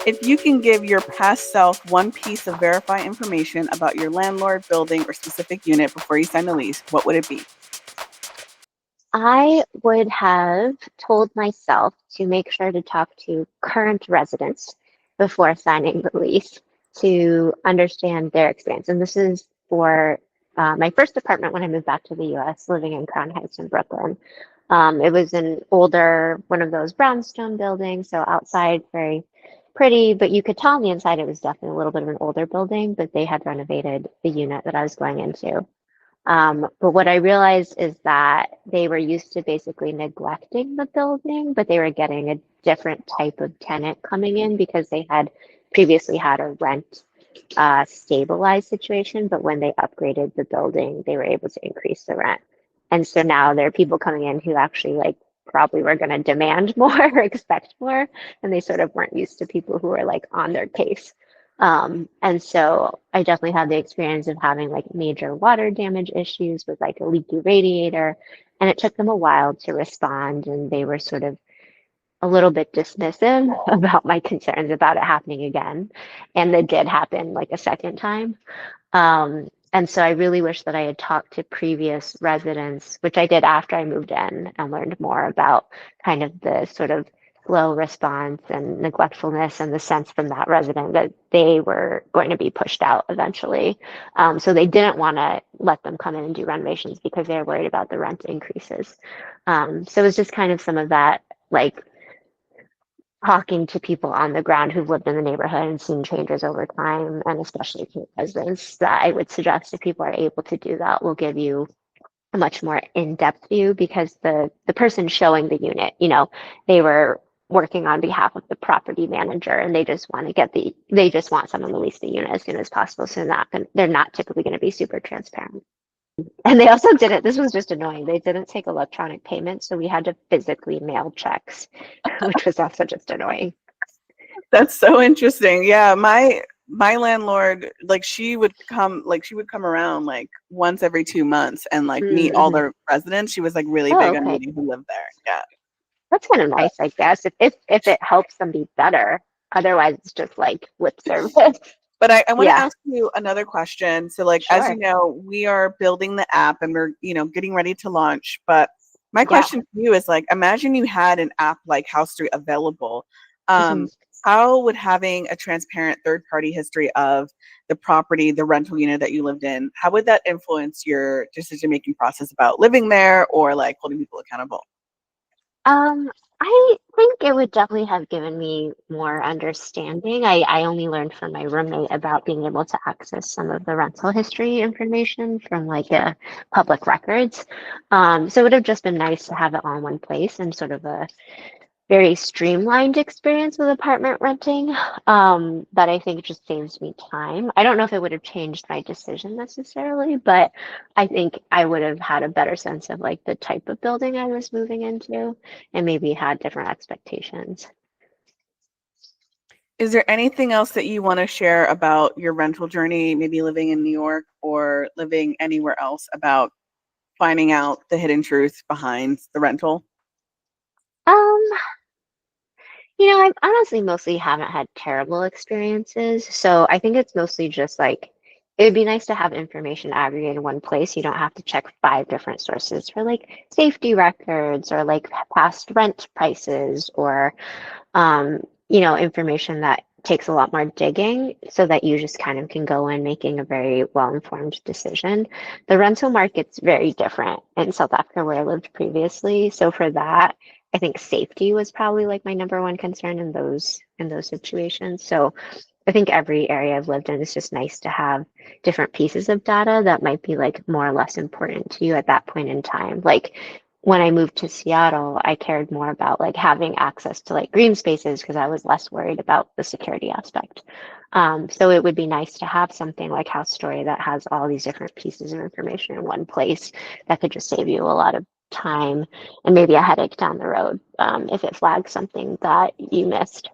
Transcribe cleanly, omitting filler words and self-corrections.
If you can give your past self one piece of verified information about your landlord, building, or specific unit before you sign the lease, what would it be? I would have told myself to make sure to talk to current residents before signing the lease to understand their experience. And this is for my first apartment when I moved back to the US, living in Crown Heights in Brooklyn. It was an older, one of those brownstone buildings, so outside very pretty, but you could tell on the inside it was definitely a little bit of an older building, but they had renovated the unit that I was going into. But what I realized is that they were used to basically neglecting the building, but they were getting a different type of tenant coming in because they had previously had a rent stabilized situation. But when they upgraded the building, they were able to increase the rent. And so now there are people coming in who actually like probably were going to demand more or expect more. And they sort of weren't used to people who were like on their case. And so I definitely had the experience of having like major water damage issues with like a leaky radiator, and it took them a while to respond, and they were sort of a little bit dismissive about my concerns about it happening again. And it did happen like a second time. And so I really wish that I had talked to previous residents, which I did after I moved in and learned more about kind of the sort of slow response and neglectfulness and the sense from that resident that they were going to be pushed out eventually. So they didn't want to let them come in and do renovations because they were worried about the rent increases. So it was just kind of some of that, like talking to people on the ground who've lived in the neighborhood and seen changes over time, and especially to residents, that I would suggest if people are able to do that will give you a much more in-depth view because the person showing the unit, you know, they were working on behalf of the property manager and they just want to they just want someone to lease the unit as soon as possible. So they're not typically going to be super transparent. And they also didn't, this was just annoying. They didn't take electronic payments, so we had to physically mail checks, which was also just annoying. That's so interesting. Yeah, my landlord, like she would come around like once every 2 months and like meet all Mm-hmm. the residents. She was like really Oh, big on okay. meeting who lived there. Yeah. That's kind of But nice, I guess, if it helps them be better. Otherwise, it's just like lip service. but I want to Yeah, ask you another question. So like as you sure. know, we are building the app and we're, getting ready to launch. But my Yeah. question to you is like imagine you had an app like Houstory available. Mhm. Um, how would having a transparent third party history of the property, the rental unit that you lived in, how would that influence your decision making process about living there or like holding people accountable? Um, I think it would definitely have given me more understanding. I only learned from my roommate about being able to access some of the rental history information from like public records. So it would have just been nice to have it all in one place and sort of a very streamlined experience with apartment renting, that I think just saves me time. I don't know if it would have changed my decision necessarily, but I think I would have had a better sense of like the type of building I was moving into and maybe had different expectations. Is there anything else that you want to share about your rental journey, maybe living in New York or living anywhere else about finding out the hidden truth behind the rental? Um, I honestly mostly haven't had terrible experiences. So I think it's mostly just like it would be nice to have information aggregated in one place. You don't have to check five different sources for like safety records or like past rent prices or information that takes a lot more digging so that you just kind of can go in making a very well-informed decision. The rental market's very different in South Africa where I lived previously. So for that, I think safety was probably like my number one concern in those situations. So I think every area I've lived in is just nice to have different pieces of data that might be like more or less important to you at that point in time. Like when I moved to Seattle, I cared more about like having access to like green spaces because I was less worried about the security aspect. So it would be nice to have something like House Story that has all these different pieces of information in one place that could just save you a lot of time and maybe a headache down the road if it flags something that you missed.